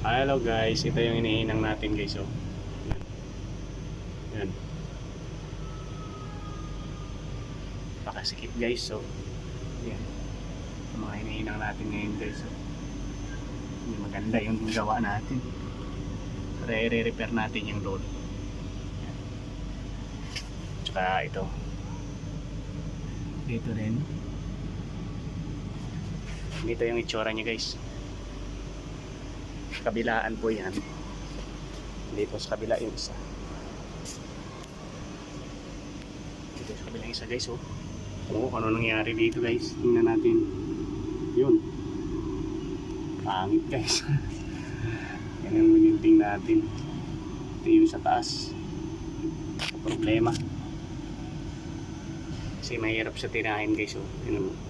Hello guys, ito yung inihinang natin guys. Oh. Yan. Pakasikip guys. So, yan. Yung mga inihinang natin ngayon guys. So, maganda yung gawa natin. Re-repair natin yung load. Yan. Tsaka ito. Dito rin. Dito yung itsura niya guys. Kabilaan po yan. Dito sa kabila yung isa. Dito sa kabila yung isa guys. Oh. Ano nangyari dito guys. Tingnan natin. Yun. Pangit guys. Yan ang maninting natin. Ito yung sa taas. Problema. Kasi mahirap sa tirahin guys. Oh. Tingnan mo.